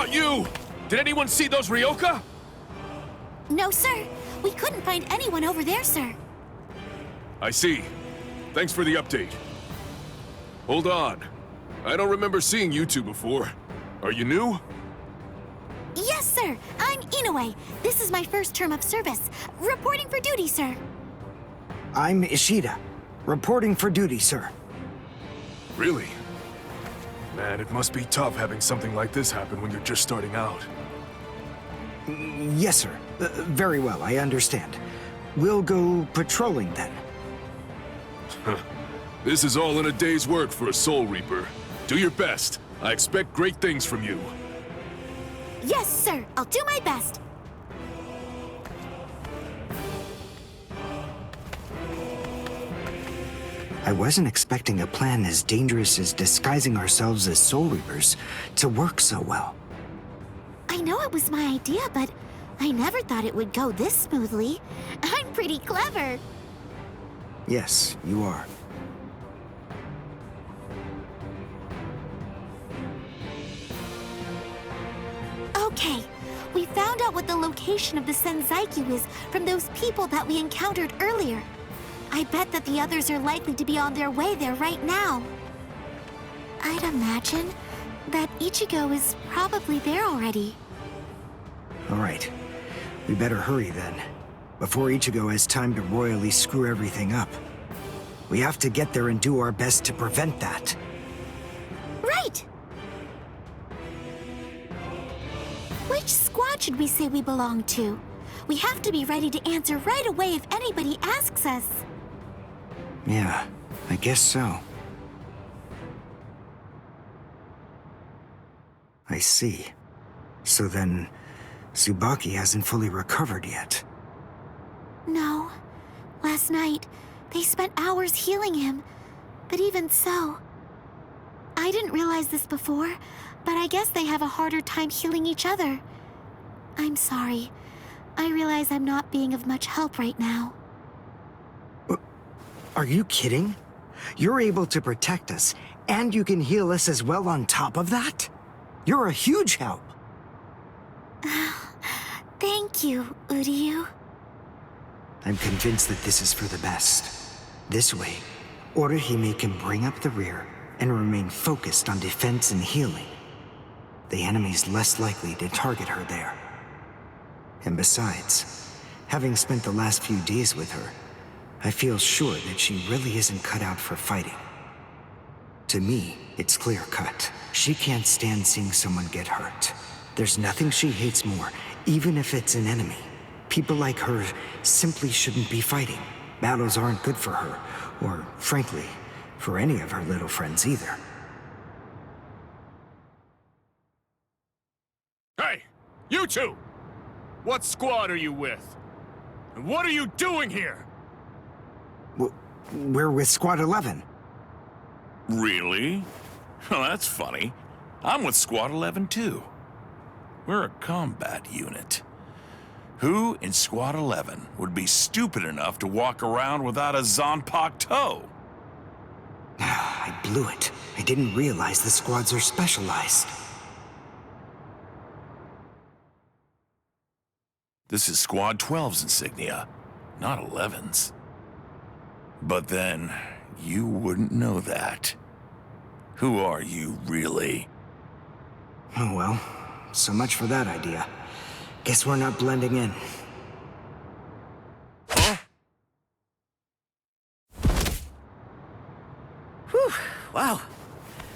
about you! Did anyone see those Ryoka? No, sir. We couldn't find anyone over there, sir. I see. Thanks for the update. Hold on. I don't remember seeing you two before. Are you new? Yes, sir. I'm Inoue. This is my first term of service. Reporting for duty, sir. I'm Ishida. Reporting for duty, sir. Really? Man, it must be tough having something like this happen when you're just starting out. Yes, sir. Very well, I understand. We'll go patrolling then. This is all in a day's work for a Soul Reaper. Do your best. I expect great things from you. Yes, sir. I'll do my best. I wasn't expecting a plan as dangerous as disguising ourselves as Soul Reapers to work so well. I know it was my idea, but I never thought it would go this smoothly. I'm pretty clever. Yes, you are. Okay, we found out what the location of the Senzaikyu is from those people that we encountered earlier. I bet that the others are likely to be on their way there right now. I'd imagine that Ichigo is probably there already. All right. We better hurry then, before Ichigo has time to royally screw everything up. We have to get there and do our best to prevent that. Right! Which squad should we say we belong to? We have to be ready to answer right away if anybody asks us. Yeah, I guess so. I see. So then, Tsubaki hasn't fully recovered yet. No. Last night, they spent hours healing him. But even so... I didn't realize this before, but I guess they have a harder time healing each other. I'm sorry. I realize I'm not being of much help right now. Are you kidding? You're able to protect us, and you can heal us as well on top of that? You're a huge help. Thank you, Uryu. I'm convinced that this is for the best. This way, Orihime can bring up the rear and remain focused on defense and healing. The enemy's less likely to target her there. And besides, having spent the last few days with her, I feel sure that she really isn't cut out for fighting. To me, it's clear-cut. She can't stand seeing someone get hurt. There's nothing she hates more, even if it's an enemy. People like her simply shouldn't be fighting. Battles aren't good for her, or, frankly, for any of her little friends either. Hey, you two! What squad are you with? And what are you doing here? We're with Squad 11. Really? Well, that's funny. I'm with Squad 11 too. We're a combat unit. Who in Squad 11 would be stupid enough to walk around without a Zanpakuto toe? I blew it. I didn't realize the squads are specialized. This is Squad 12's insignia, not 11's. But then, you wouldn't know that. Who are you, really? Oh well, so much for that idea. Guess we're not blending in. Huh? Whew, wow.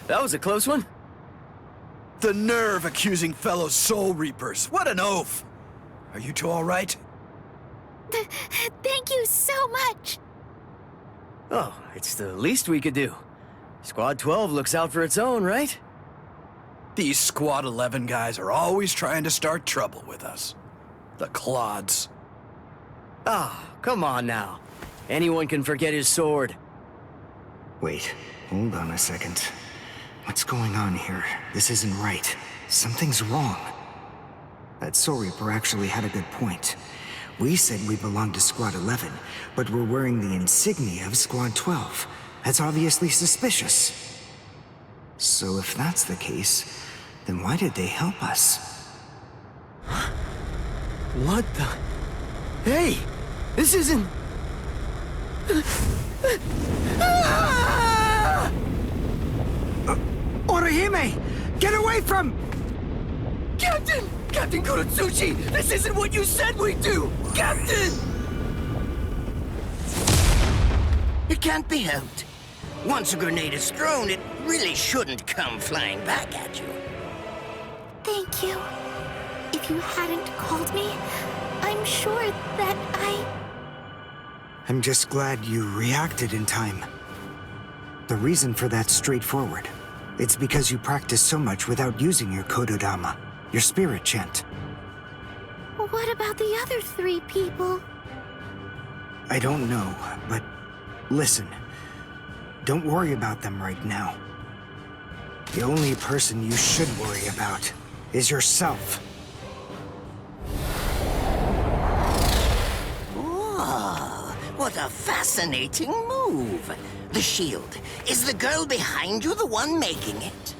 That was a close one. The nerve accusing fellow Soul Reapers. What an oaf! Are you two all right? Thank you so much! Oh, it's the least we could do. Squad 12 looks out for its own, right? These Squad 11 guys are always trying to start trouble with us. The clods. Ah, come on now. Anyone can forget his sword. Wait, hold on a second. What's going on here? This isn't right. Something's wrong. That Soul Reaper actually had a good point. We said we belonged to Squad 11, but we're wearing the insignia of Squad 12. That's obviously suspicious. So if that's the case, then why did they help us? What the? Hey! This isn't... Orihime! Get away from... Captain! Captain Kuratsuchi! This isn't what you said we'd do! Captain! It can't be helped. Once a grenade is thrown, it really shouldn't come flying back at you. Thank you. If you hadn't called me, I'm sure that I'm just glad you reacted in time. The reason for that's straightforward. It's because you practice so much without using your Kododama, your spirit chant. What about the other 3 people? I don't know, but listen. Don't worry about them right now. The only person you should worry about is yourself. Oh, what a fascinating move. The shield. Is the girl behind you the one making it?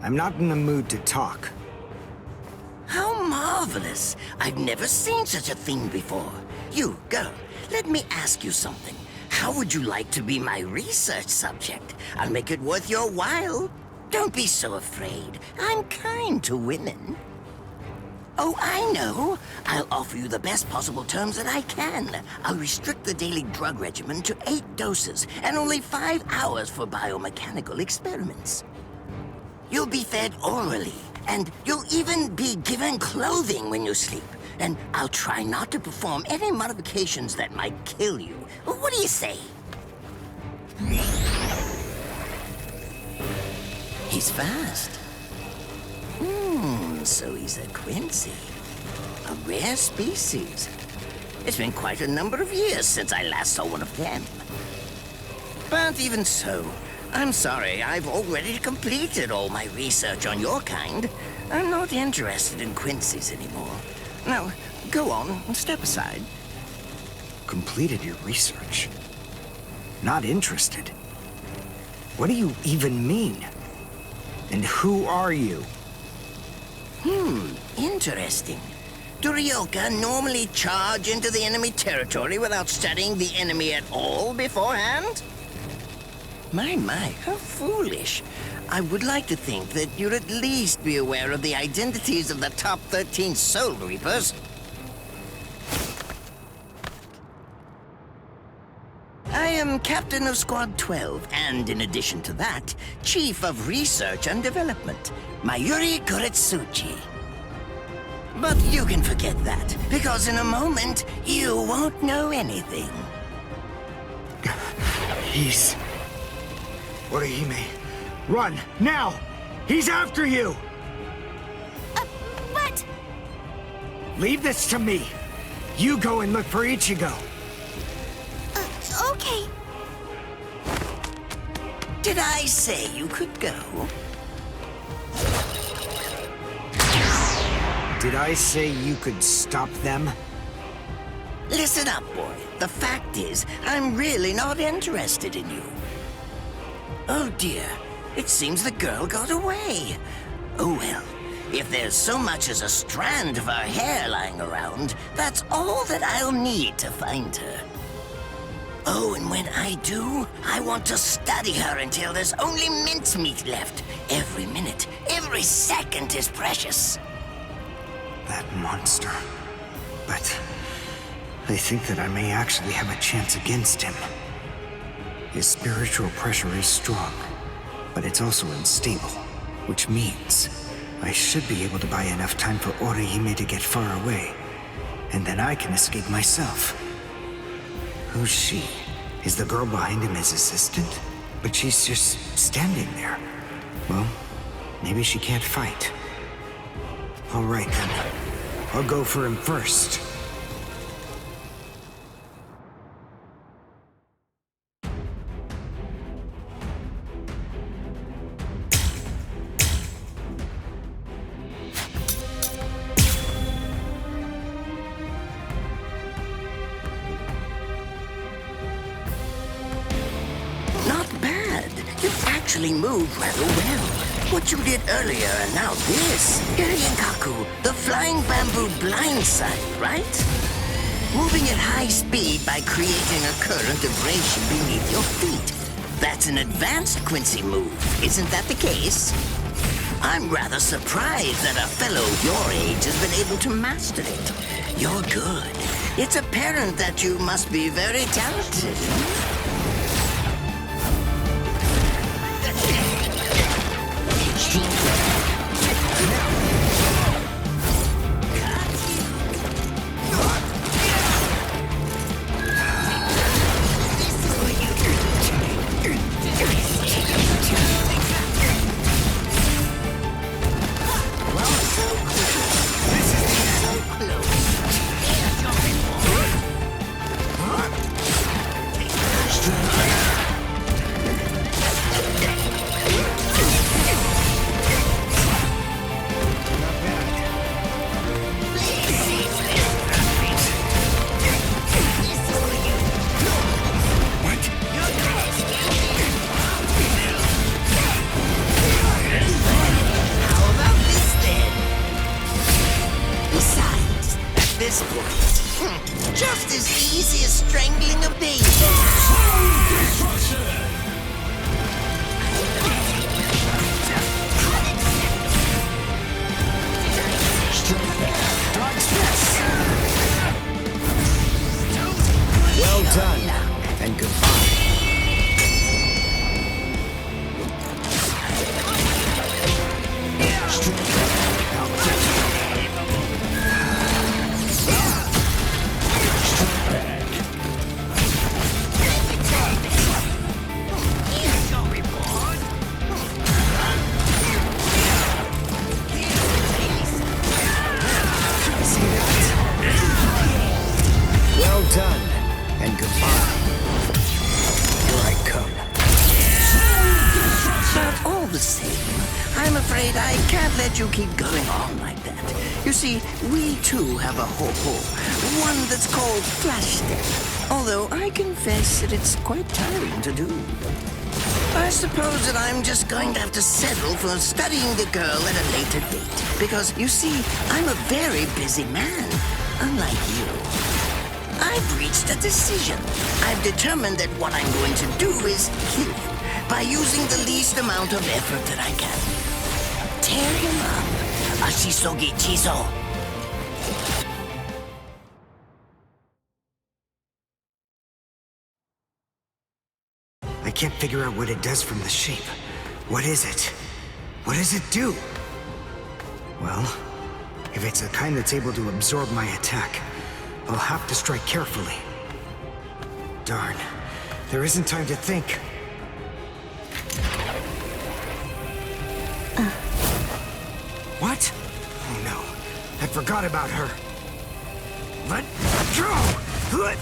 I'm not in the mood to talk. How marvelous. I've never seen such a thing before. You, girl, let me ask you something. How would you like to be my research subject? I'll make it worth your while. Don't be so afraid. I'm kind to women. Oh, I know. I'll offer you the best possible terms that I can. I'll restrict the daily drug regimen to 8 doses and only 5 hours for biomechanical experiments. You'll be fed orally, and you'll even be given clothing when you sleep. And I'll try not to perform any modifications that might kill you. What do you say? He's fast. So he's a Quincy. A rare species. It's been quite a number of years since I last saw one of them. But even so, I'm sorry, I've already completed all my research on your kind. I'm not interested in Quincies anymore. Now, go on, step aside. Completed your research? Not interested? What do you even mean? And who are you? Interesting. Do Ryoka normally charge into the enemy territory without studying the enemy at all beforehand? My, how foolish. I would like to think that you'd at least be aware of the identities of the top 13 Soul Reapers. I am Captain of Squad 12, and in addition to that, Chief of Research and Development, Mayuri Kuretsuchi. But you can forget that, because in a moment, you won't know anything. He's... Orihime, run, now! He's after you! But... Leave this to me. You go and look for Ichigo. Okay. Did I say you could go? Did I say you could stop them? Listen up, boy. The fact is, I'm really not interested in you. Oh dear, it seems the girl got away. Oh well, if there's so much as a strand of her hair lying around, that's all that I'll need to find her. Oh, and when I do, I want to study her until there's only mincemeat left. Every minute, every second is precious. That monster. But I think that I may actually have a chance against him. His spiritual pressure is strong, but it's also unstable, which means I should be able to buy enough time for Orihime to get far away, and then I can escape myself. Who's she? Is the girl behind him his assistant? But she's just standing there. Well, maybe she can't fight. All right then. I'll go for him first. actually move rather well. What you did earlier and now this. Kaku, the flying bamboo blindside, right? Moving at high speed by creating a current abrasion beneath your feet. That's an advanced Quincy move, isn't that the case? I'm rather surprised that a fellow your age has been able to master it. You're good. It's apparent that you must be very talented. Just as easy as strangling a baby. Well done, and goodbye. Well done, and goodbye. Here I come. But all the same, I'm afraid I can't let you keep going on like that. You see, we too have a ho-ho, one that's called Flash Step. Although I confess that it's quite tiring to do. I suppose that I'm just going to have to settle for studying the girl at a later date. Because, you see, I'm a very busy man, unlike you. I've reached a decision. I've determined that what I'm going to do is kill him by using the least amount of effort that I can. Tear him up. Ashisogi Chizo. I can't figure out what it does from the shape. What is it? What does it do? Well, if it's the kind that's able to absorb my attack, I'll have to strike carefully. Darn, there isn't time to think. What? Oh no, I forgot about her. Let go! Let...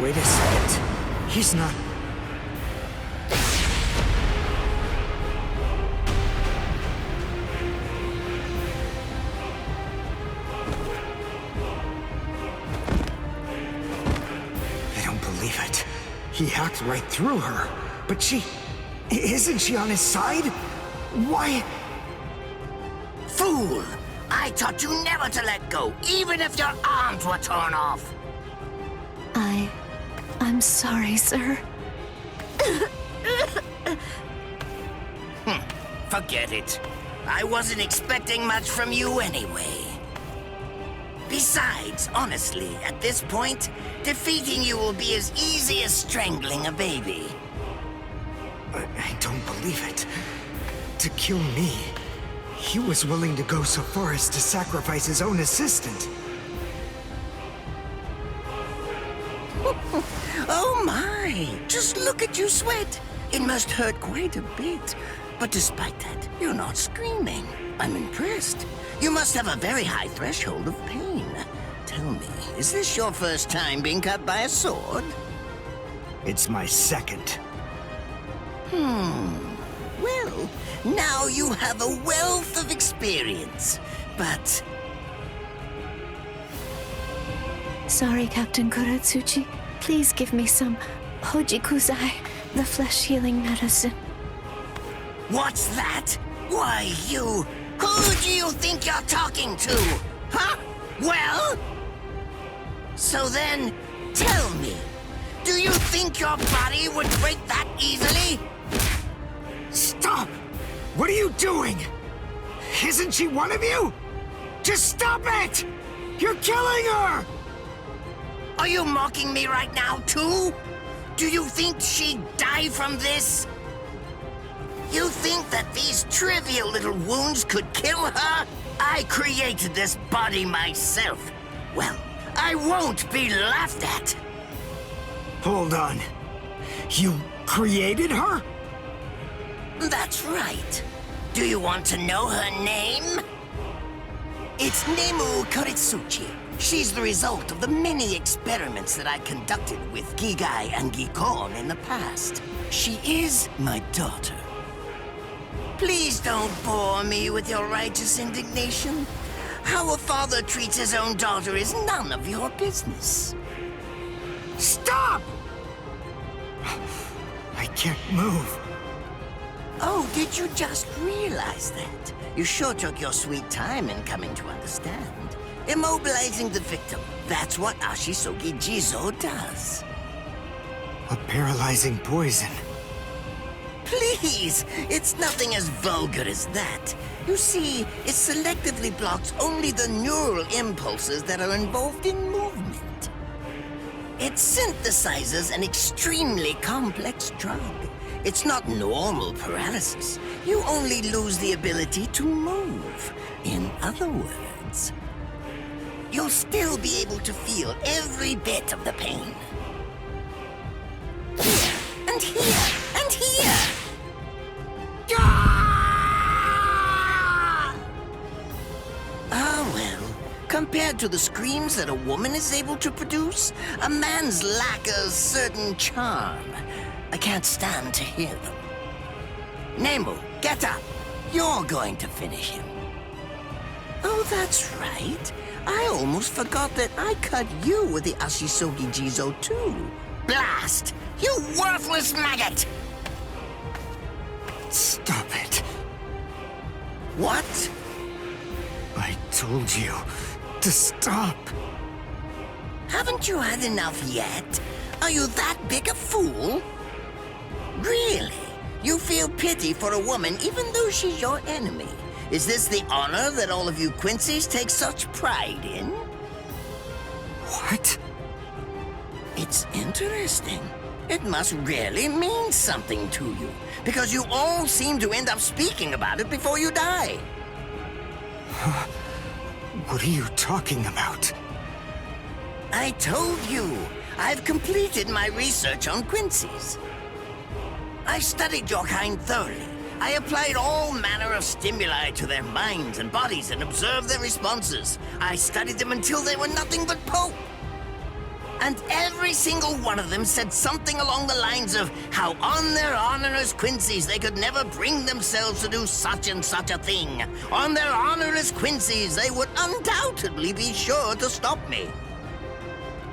Wait a second. He's not... I don't believe it. He hacked right through her. But she... Isn't she on his side? Why... Fool! I taught you never to let go, even if your arms were torn off. I'm sorry, sir. Forget it. I wasn't expecting much from you anyway. Besides, honestly, at this point, defeating you will be as easy as strangling a baby. I don't believe it. To kill me, he was willing to go so far as to sacrifice his own assistant. Oh my! Just look at you sweat! It must hurt quite a bit. But despite that, you're not screaming. I'm impressed. You must have a very high threshold of pain. Tell me, is this your first time being cut by a sword? It's my second. Well, now you have a wealth of experience. But... Sorry, Captain Kuratsuchi. Please give me some Hojikuzai, the flesh-healing medicine. What's that? Why, you... Who do you think you're talking to? Huh? Well? So then, tell me, do you think your body would break that easily? Stop! What are you doing? Isn't she one of you? Just stop it! You're killing her! Are you mocking me right now, too? Do you think she'd die from this? You think that these trivial little wounds could kill her? I created this body myself. Well, I won't be laughed at. Hold on. You created her? That's right. Do you want to know her name? It's Nemu Koritsuchi. She's the result of the many experiments that I conducted with Gigai and Gikon in the past. She is my daughter. Please don't bore me with your righteous indignation. How a father treats his own daughter is none of your business. Stop! I can't move. Oh, did you just realize that? You sure took your sweet time in coming to understand. Immobilizing the victim. That's what Ashisogi Jizo does. A paralyzing poison. Please! It's nothing as vulgar as that. You see, it selectively blocks only the neural impulses that are involved in movement. It synthesizes an extremely complex drug. It's not normal paralysis. You only lose the ability to move. In other words, you'll still be able to feel every bit of the pain. Here, and here, and here! Ah, well, compared to the screams that a woman is able to produce, a man's lack a certain charm. I can't stand to hear them. Nemu, get up. You're going to finish him. Oh, that's right. I almost forgot that I cut you with the Ashisogi Jizo too. Blast! You worthless maggot! Stop it. What? I told you to stop. Haven't you had enough yet? Are you that big a fool? Really? You feel pity for a woman even though she's your enemy? Is this the honor that all of you Quincies take such pride in? What? It's interesting. It must really mean something to you, because you all seem to end up speaking about it before you die. What are you talking about? I told you, I've completed my research on Quincies. I studied your kind thoroughly. I applied all manner of stimuli to their minds and bodies and observed their responses. I studied them until they were nothing but pulp. And every single one of them said something along the lines of how on their honor as Quincies they could never bring themselves to do such and such a thing. On their honor as Quincies they would undoubtedly be sure to stop me.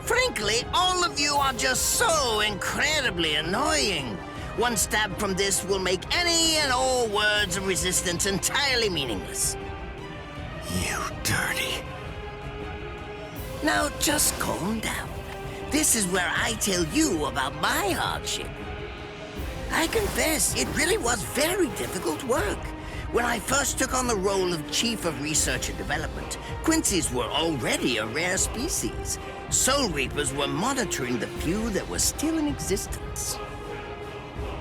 Frankly, all of you are just so incredibly annoying. One stab from this will make any and all words of resistance entirely meaningless. You dirty. Now just calm down. This is where I tell you about my hardship. I confess, it really was very difficult work. When I first took on the role of Chief of Research and Development, Quincies were already a rare species. Soul Reapers were monitoring the few that were still in existence.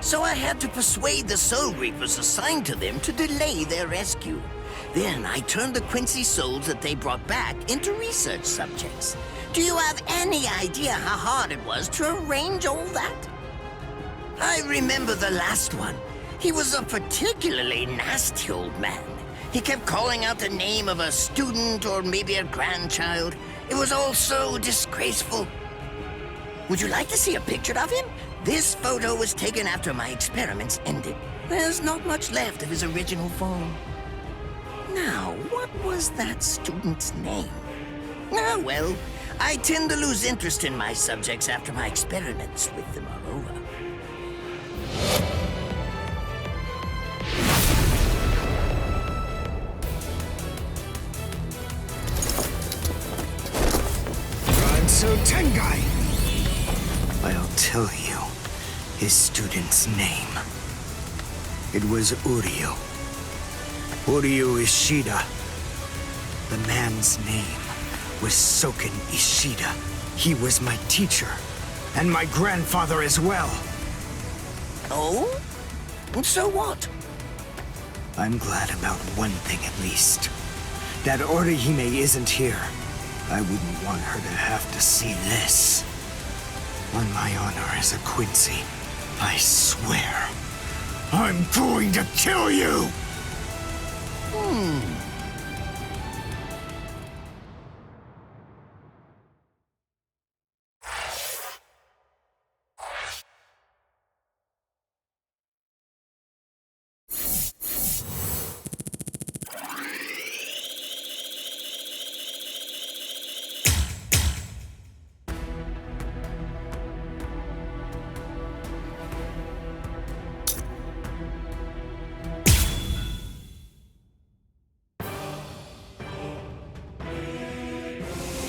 So I had to persuade the Soul Reapers assigned to them to delay their rescue. Then I turned the Quincy souls that they brought back into research subjects. Do you have any idea how hard it was to arrange all that? I remember the last one. He was a particularly nasty old man. He kept calling out the name of a student or maybe a grandchild. It was all so disgraceful. Would you like to see a picture of him? This photo was taken after my experiments ended. There's not much left of his original form. Now, what was that student's name? Ah, well, I tend to lose interest in my subjects after my experiments with them are over. So Tengai! I'll tell you his student's name. It was Uryu. Uryu Ishida. The man's name was Soken Ishida. He was my teacher, and my grandfather as well. Oh? And so what? I'm glad about one thing at least. That Orihime isn't here. I wouldn't want her to have to see this. On my honor as a Quincy, I swear, I'm going to kill you!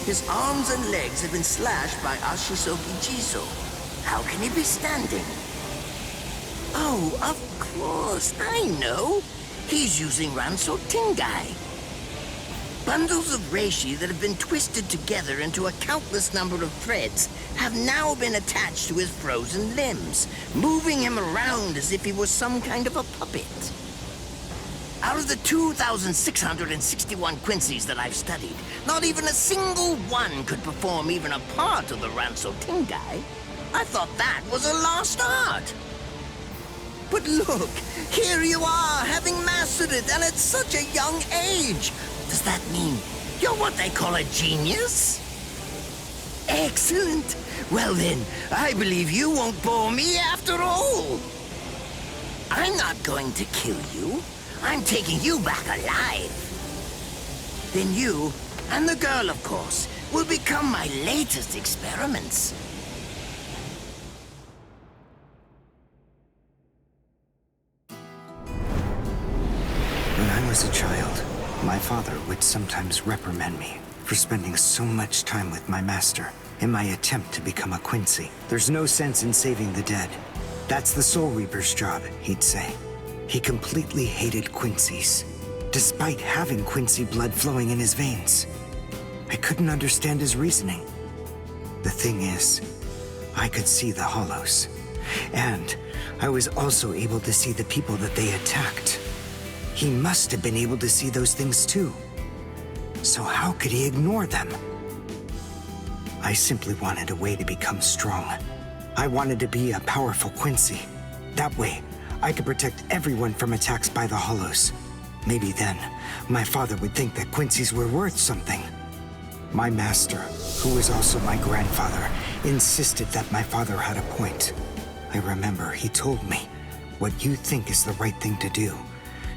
His arms and legs have been slashed by Ashisoki Jizo. How can he be standing? Oh, of course, I know. He's using Ranso Tengai. Bundles of reishi that have been twisted together into a countless number of threads have now been attached to his frozen limbs, moving him around as if he was some kind of a puppet. Out of the 2,661 Quincies that I've studied, not even a single one could perform even a part of the Ranso Tengai. I thought that was a lost art. But look, here you are, having mastered it, and at such a young age. Does that mean you're what they call a genius? Excellent. Well then, I believe you won't bore me after all. I'm not going to kill you. I'm taking you back alive. Then you, and the girl, of course, will become my latest experiments. When I was a child, my father would sometimes reprimand me for spending so much time with my master in my attempt to become a Quincy. There's no sense in saving the dead. That's the Soul Reaper's job, he'd say. He completely hated Quincies, despite having Quincy blood flowing in his veins. I couldn't understand his reasoning. The thing is, I could see the hollows, and I was also able to see the people that they attacked. He must have been able to see those things too. So how could he ignore them? I simply wanted a way to become strong. I wanted to be a powerful Quincy. That way, I could protect everyone from attacks by the hollows. Maybe then, my father would think that Quincies were worth something. My master, who was also my grandfather, insisted that my father had a point. I remember he told me, what you think is the right thing to do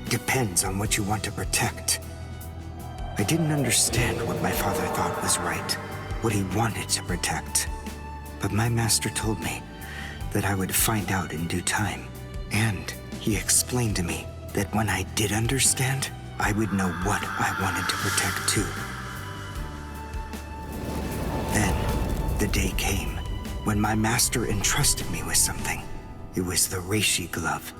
depends on what you want to protect. I didn't understand what my father thought was right, what he wanted to protect. But my master told me that I would find out in due time. And he explained to me that when I did understand, I would know what I wanted to protect too. Then, the day came when my master entrusted me with something. It was the Reishi Glove.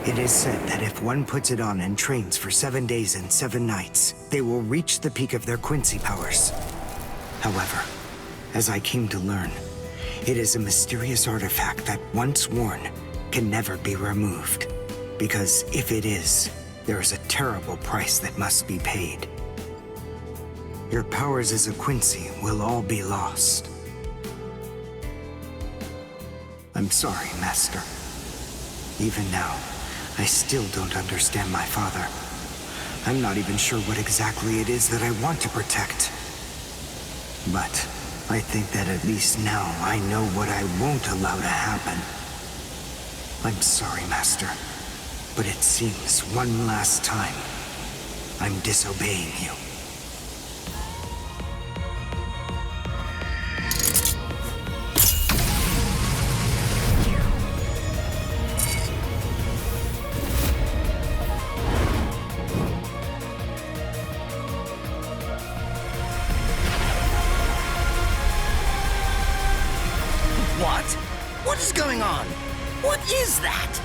It is said that if one puts it on and trains for 7 days and 7 nights, they will reach the peak of their Quincy powers. However, as I came to learn, it is a mysterious artifact that once worn, can never be removed. Because if it is, there is a terrible price that must be paid. Your powers as a Quincy will all be lost. I'm sorry, Master. Even now, I still don't understand my father. I'm not even sure what exactly it is that I want to protect. But I think that at least now I know what I won't allow to happen. I'm sorry, Master, but it seems one last time I'm disobeying you. What is going on? What is that?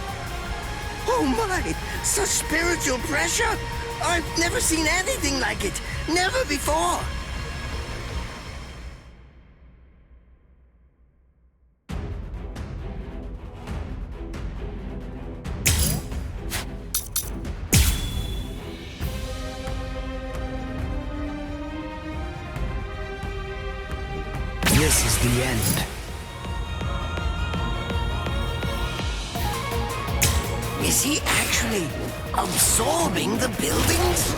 Oh my! Such spiritual pressure! I've never seen anything like it. Never before. This is the end. Is he actually absorbing the buildings?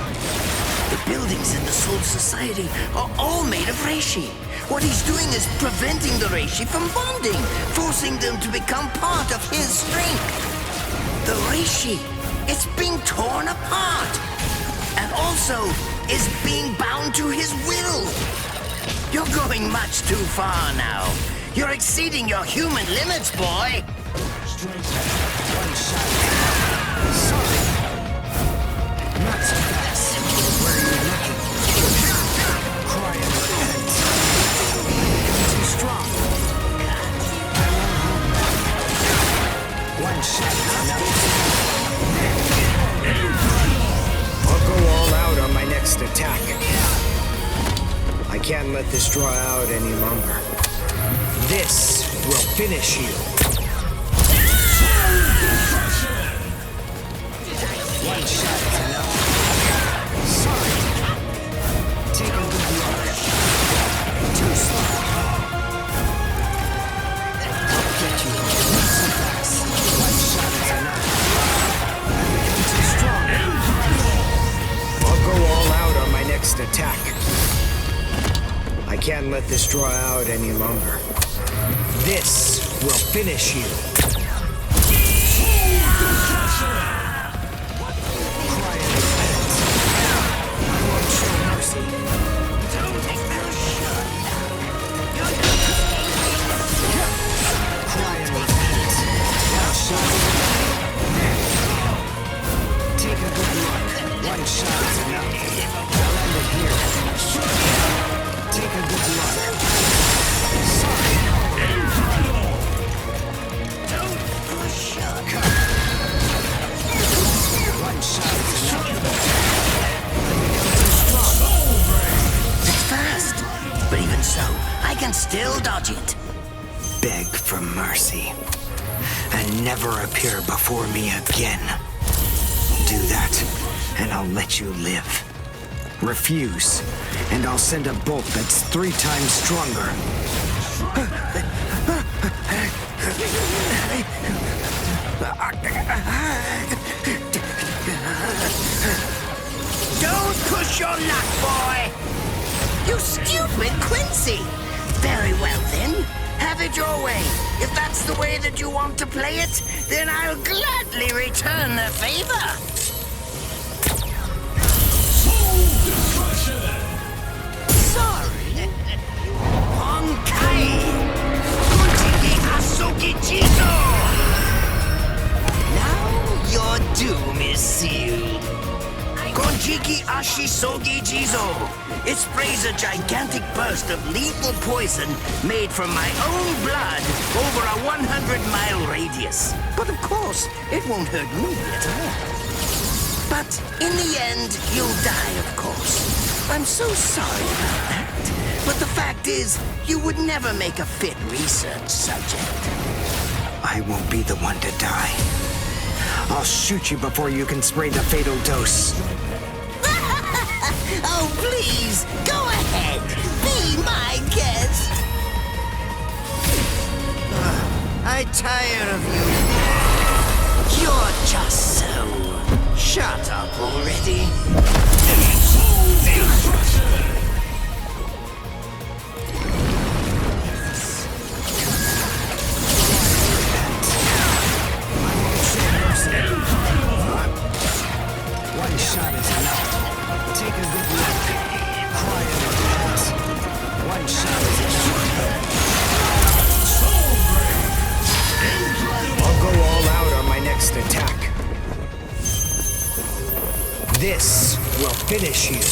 The buildings in the Soul Society are all made of reishi. What he's doing is preventing the reishi from bonding, forcing them to become part of his strength. The reishi, it's being torn apart, and also is being bound to his will. You're going much too far now. You're exceeding your human limits, boy. One shot. Sorry. Not so fast. Where are you looking? Cry and repent. Too strong. I won't hold back. One shot is enough. I'll go all out on my next attack. I can't let this draw out any longer. This will finish you. One shot is enough. Sorry. Take a good look. Too slow. I'll get you. Not so fast. One shot is enough. I'm too strong. I'll go all out on my next attack. I can't let this draw out any longer. This will finish you. Still dodge it. Beg for mercy and never appear before me again. Do that, and I'll let you live. Refuse, and I'll send a bolt that's 3 times stronger. Don't push your luck, boy! You stupid Quincy! Very well, then. Have it your way. If that's the way that you want to play it, then I'll gladly return the favor. Sorry. Honkai! Kunjiki Asuki Jizo! Now your doom is sealed. Konjiki Ashisogi Jizo. It sprays a gigantic burst of lethal poison made from my own blood over a 100-mile radius. But of course, it won't hurt me at all. But in the end, you'll die, of course. I'm so sorry about that. But the fact is, you would never make a fit research subject. I won't be the one to die. I'll shoot you before you can spray the fatal dose. Oh, please, go ahead. Be my guest. I tire of you. You're just so... Shut up already. One shot is enough. Take a good look. Cry and repent. One shot is enough. I'll go all out on my next attack. This will finish you.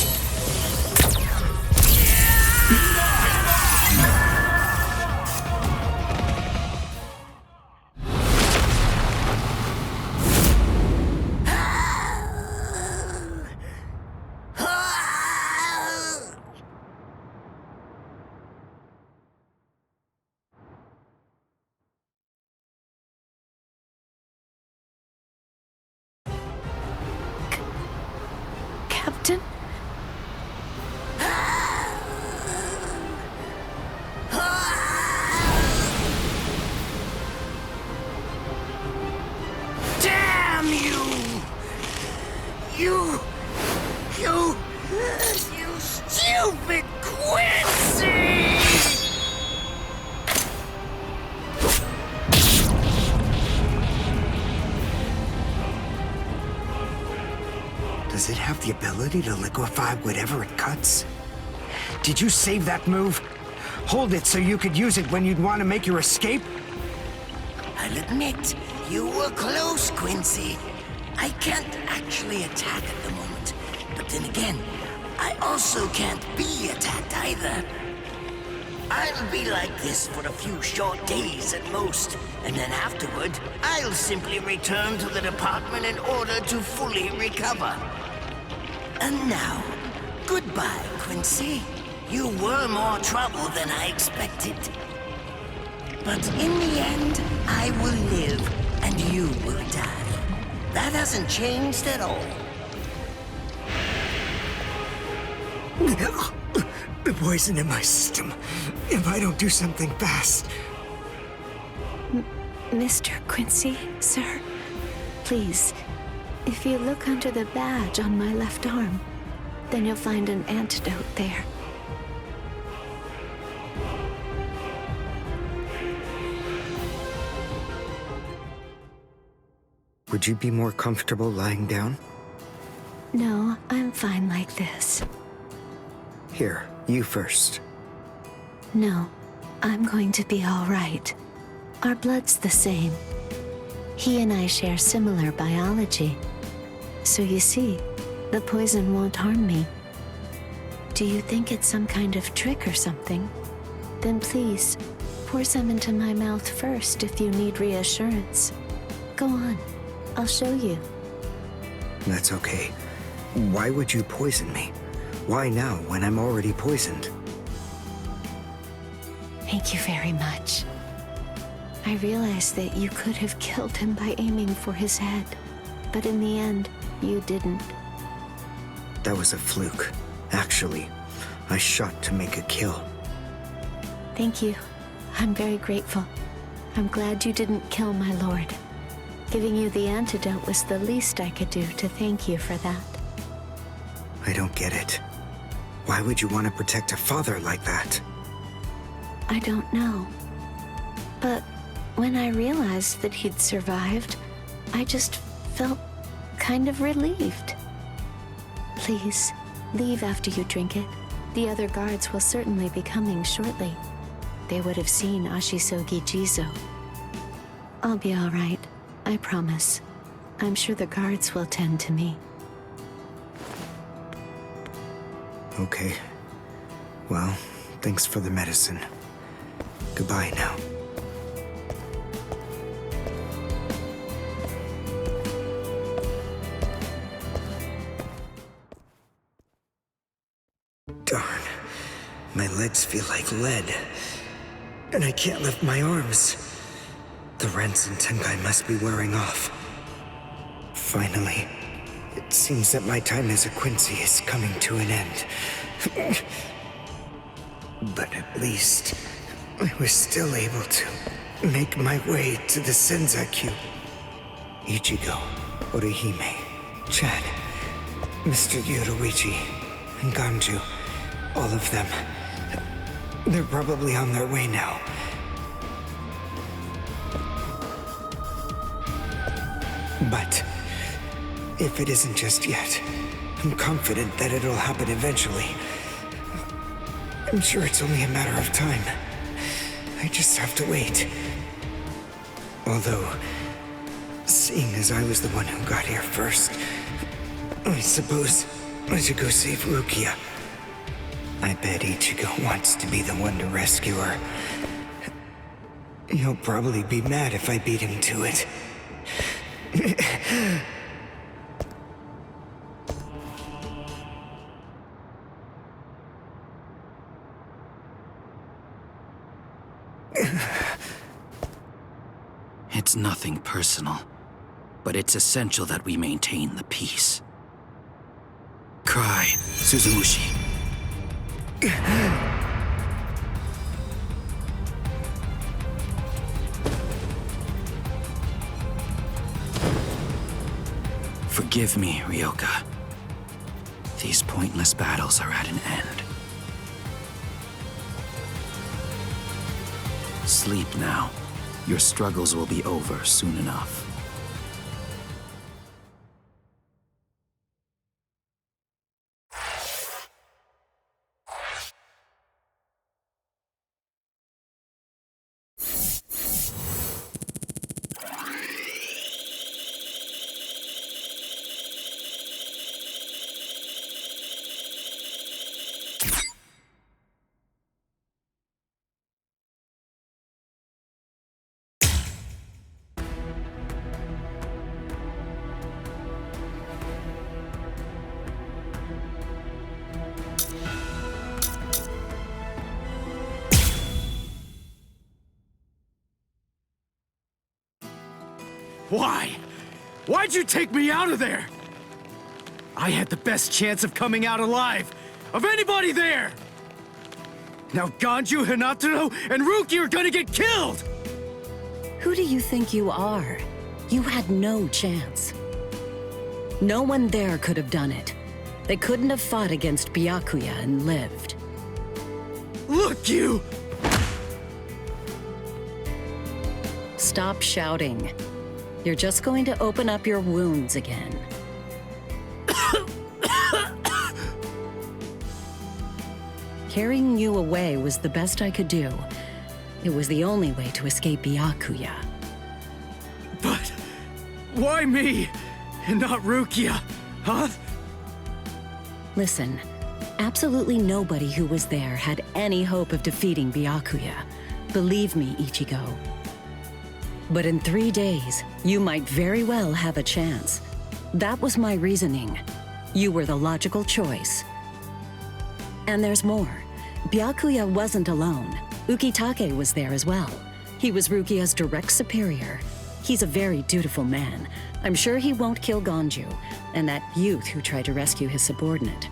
Captain? Damn you! You stupid Quincy! Does it have the ability to liquefy whatever it cuts? Did you save that move? Hold it so you could use it when you'd want to make your escape? I'll admit, you were close, Quincy. I can't actually attack at the moment, but then again, I also can't be attacked either. I'll be like this for a few short days at most, and then afterward, I'll simply return to the department in order to fully recover. And now, goodbye, Quincy. You were more trouble than I expected. But in the end, I will live, and you will die. That hasn't changed at all. The poison in my system. If I don't do something fast. Mr. Quincy, sir, please, if you look under the badge on my left arm, then you'll find an antidote there. Would you be more comfortable lying down? No, I'm fine like this. Here, you first. No, I'm going to be all right. Our blood's the same. He and I share similar biology. So you see, the poison won't harm me. Do you think it's some kind of trick or something? Then please, pour some into my mouth first if you need reassurance. Go on, I'll show you. That's okay. Why would you poison me? Why now, when I'm already poisoned? Thank you very much. I realized that you could have killed him by aiming for his head, but in the end, you didn't. That was a fluke. Actually, I shot to make a kill. Thank you. I'm very grateful. I'm glad you didn't kill my lord. Giving you the antidote was the least I could do to thank you for that. I don't get it. Why would you want to protect a father like that? I don't know. But when I realized that he'd survived, I just felt kind of relieved. Please, leave after you drink it. The other guards will certainly be coming shortly. They would have seen Ashisogi Jizo. I'll be all right, I promise. I'm sure the guards will tend to me. Okay. Well, thanks for the medicine. Goodbye now. Darn. My legs feel like lead. And I can't lift my arms. The rents in Tenkai must be wearing off. Finally, it seems that my time as a Quincy is coming to an end. But at least, I was still able to make my way to the Senzakyu. Ichigo, Orihime, Chad, Mr. Yoruichi, and Ganju, all of them. They're probably on their way now. But if it isn't just yet, I'm confident that it'll happen eventually. I'm sure it's only a matter of time. I just have to wait. Although, seeing as I was the one who got here first, I suppose I should go save Rukia. I bet Ichigo wants to be the one to rescue her. He'll probably be mad if I beat him to it. It's nothing personal, but it's essential that we maintain the peace. cry, Suzumushi. Forgive me, Ryoka. These pointless battles are at an end. Sleep now. Your struggles will be over soon enough. Why? Why'd you take me out of there? I had the best chance of coming out alive, of anybody there! Now Ganju, Hinataro, and Ruki are gonna get killed! Who do you think you are? You had no chance. No one there could have done it. They couldn't have fought against Byakuya and lived. Look, you! Stop shouting. You're just going to open up your wounds again. Carrying you away was the best I could do. It was the only way to escape Byakuya. But why me and not Rukia, huh? Listen, absolutely nobody who was there had any hope of defeating Byakuya. Believe me, Ichigo. But in 3 days, you might very well have a chance. That was my reasoning. You were the logical choice. And there's more. Byakuya wasn't alone. Ukitake was there as well. He was Rukia's direct superior. He's a very dutiful man. I'm sure he won't kill Ganju, and that youth who tried to rescue his subordinate.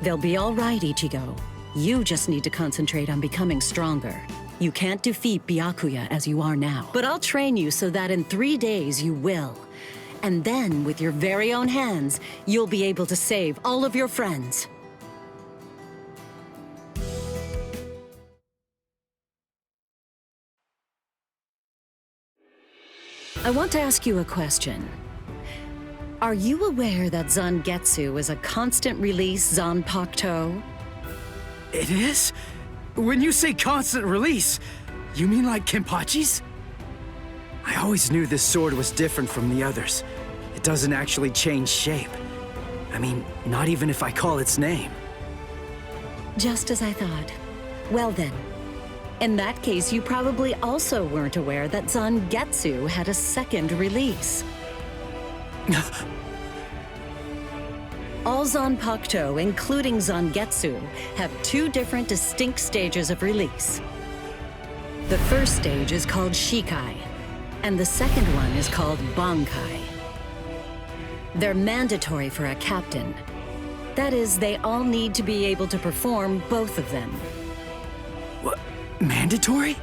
They'll be all right, Ichigo. You just need to concentrate on becoming stronger. You can't defeat Byakuya as you are now. But I'll train you so that in 3 days you will. And then, with your very own hands, you'll be able to save all of your friends. I want to ask you a question. Are you aware that Zangetsu is a constant release Zanpakuto? It is? When you say constant release, you mean like Kenpachi's? I always knew this sword was different from the others. It doesn't actually change shape. I mean, not even if I call its name. Just as I thought. Well then, in that case, you probably also weren't aware that Zangetsu had a second release. All Zanpakuto, including Zangetsu, have 2 different distinct stages of release. The first stage is called Shikai, and the second one is called Bankai. They're mandatory for a captain. That is, they all need to be able to perform both of them. What? Mandatory?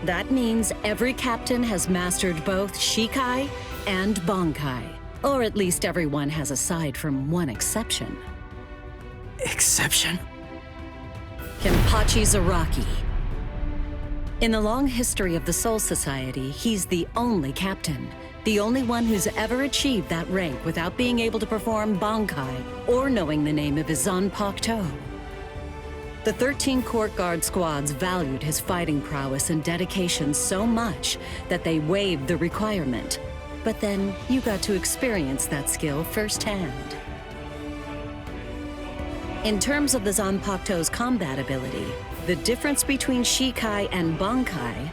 That means every captain has mastered both Shikai and Bankai. Or at least everyone has aside from one exception. Exception? Kenpachi Zaraki. In the long history of the Soul Society, he's the only captain. The only one who's ever achieved that rank without being able to perform Bankai or knowing the name of his Zanpakuto. The 13 court guard squads valued his fighting prowess and dedication so much that they waived the requirement. But then you got to experience that skill firsthand. In terms of the Zanpakuto's combat ability, the difference between Shikai and Bankai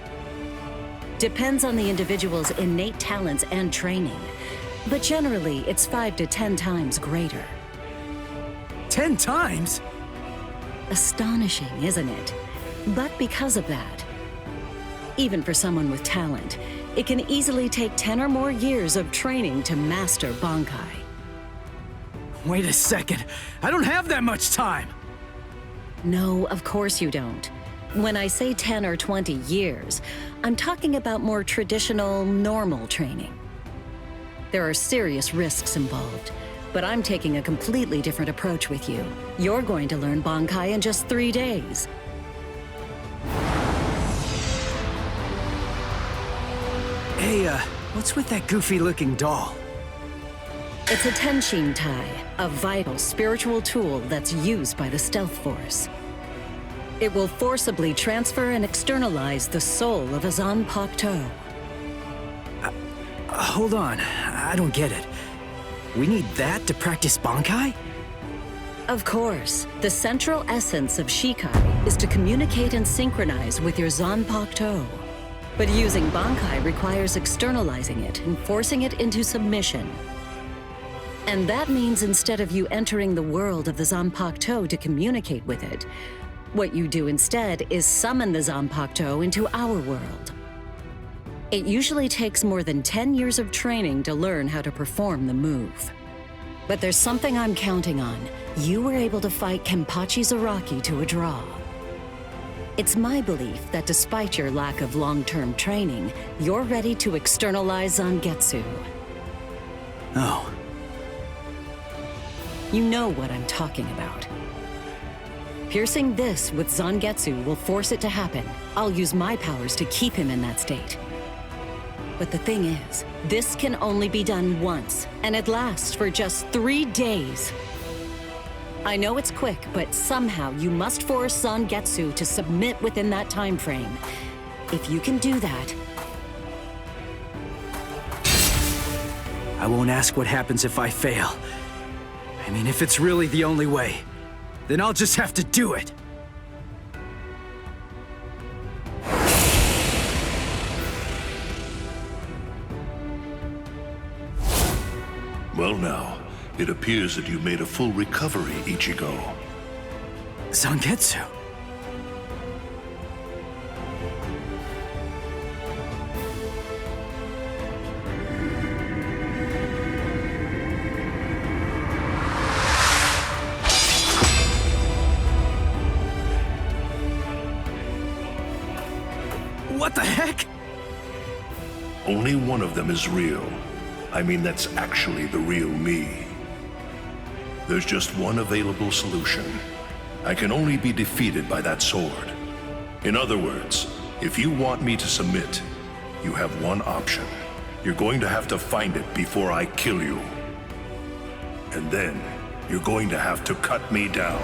depends on the individual's innate talents and training. But generally, it's 5 to 10 times greater. 10 times? Astonishing, isn't it? But because of that, even for someone with talent, it can easily take 10 or more years of training to master Bankai. Wait a second. I don't have that much time. No, of course you don't. When I say 10 or 20 years, I'm talking about more traditional, normal training. There are serious risks involved, but I'm taking a completely different approach with you. You're going to learn Bankai in just 3 days. Hey, what's with that goofy-looking doll? It's a Tenshin Tai, a vital spiritual tool that's used by the Stealth Force. It will forcibly transfer and externalize the soul of a Zanpakuto. Hold on, I don't get it. We need that to practice Bankai? Of course, the central essence of Shikai is to communicate and synchronize with your Zanpakuto. But using Bankai requires externalizing it and forcing it into submission. And that means instead of you entering the world of the Zanpakuto to communicate with it, what you do instead is summon the Zanpakuto into our world. It usually takes more than 10 years of training to learn how to perform the move. But there's something I'm counting on. You were able to fight Kenpachi Zaraki to a draw. It's my belief that despite your lack of long-term training, you're ready to externalize Zangetsu. Oh. You know what I'm talking about. Piercing this with Zangetsu will force it to happen. I'll use my powers to keep him in that state. But the thing is, this can only be done once, and it lasts for just 3 days. I know it's quick, but somehow you must force Zangetsu to submit within that time frame. If you can do that... I won't ask what happens if I fail. I mean, if it's really the only way, then I'll just have to do it. Well now, it appears that you made a full recovery, Ichigo. Zangetsu. What the heck? Only one of them is real. I mean, that's actually the real me. There's just one available solution. I can only be defeated by that sword. In other words, if you want me to submit, you have one option. You're going to have to find it before I kill you. And then, you're going to have to cut me down.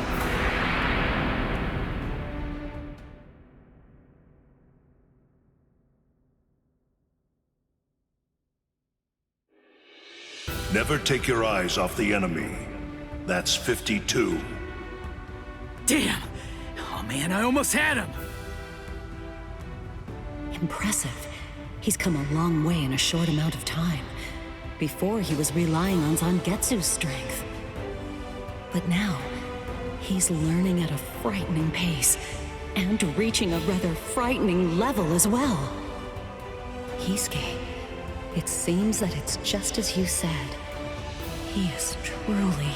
Never take your eyes off the enemy. That's 52. Damn! Oh man, I almost had him! Impressive. He's come a long way in a short amount of time. Before, he was relying on Zangetsu's strength. But now, he's learning at a frightening pace, and reaching a rather frightening level as well. Kisuke, it seems that it's just as you said. He is truly...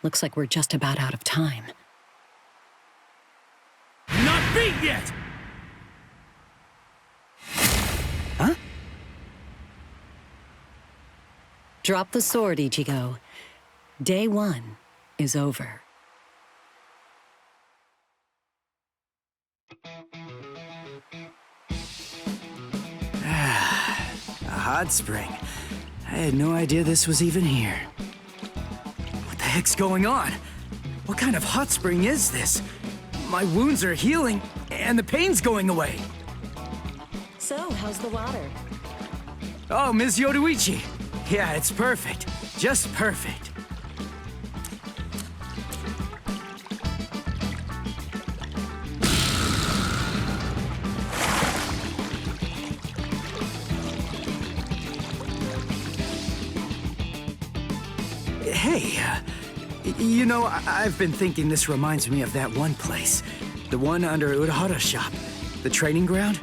Looks like we're just about out of time. Not beat yet! Huh? Drop the sword, Ichigo. Day 1 is over. A hot spring. I had no idea this was even here. What the heck's going on? What kind of hot spring is this? My wounds are healing, and the pain's going away. So, how's the water? Oh, Ms. Yoruichi. Yeah, it's perfect. Just perfect. Hey, You know, I've been thinking this reminds me of that one place. The one under Urahara's shop. The training ground?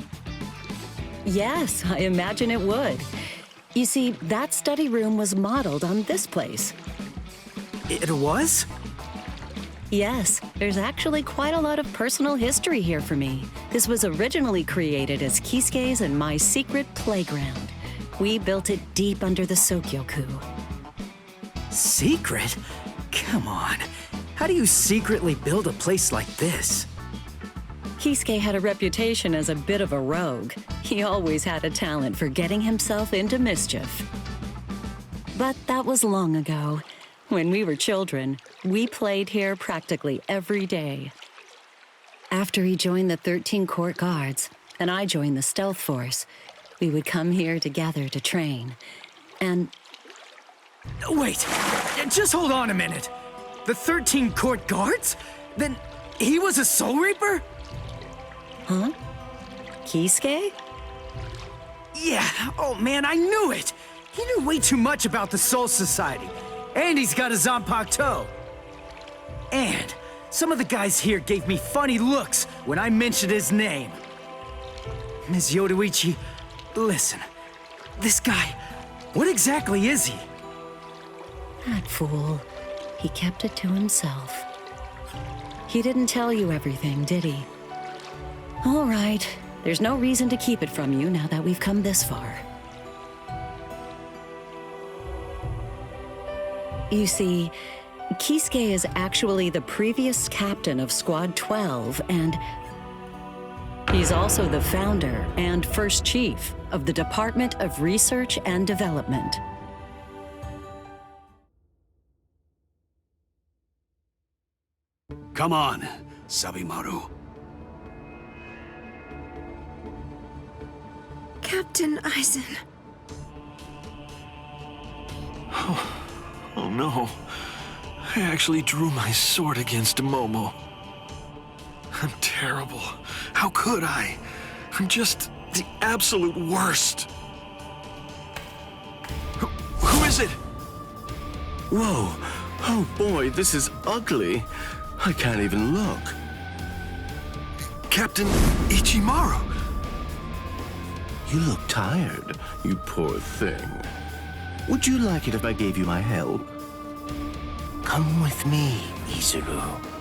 Yes, I imagine it would. You see, that study room was modeled on this place. It was? Yes, there's actually quite a lot of personal history here for me. This was originally created as Quincies and my secret playground. We built it deep under the Sokyoku. Secret? Come on. How do you secretly build a place like this? Kisuke had a reputation as a bit of a rogue. He always had a talent for getting himself into mischief. But that was long ago. When we were children, we played here practically every day. After he joined the 13 Court Guards, and I joined the Stealth Force, we would come here together to train. And... Wait, just hold on a minute. The 13 Court Guards? Then he was a Soul Reaper? Huh? Kisuke? Yeah, oh man, I knew it! He knew way too much about the Soul Society. And he's got a Zanpakuto. And some of the guys here gave me funny looks when I mentioned his name. Ms. Yoruichi, listen. This guy, what exactly is he? That fool. He kept it to himself. He didn't tell you everything, did he? All right. There's no reason to keep it from you now that we've come this far. You see, Kisuke is actually the previous captain of Squad 12, and he's also the founder and first chief of the Department of Research and Development. Come on, Sabimaru. Captain Eisen. Oh no. I actually drew my sword against Momo. I'm terrible. How could I? I'm just the absolute worst. Who is it? Whoa. Oh boy, this is ugly. I can't even look. Captain Ichimaru. You look tired, you poor thing. Would you like it if I gave you my help? Come with me, Izuru.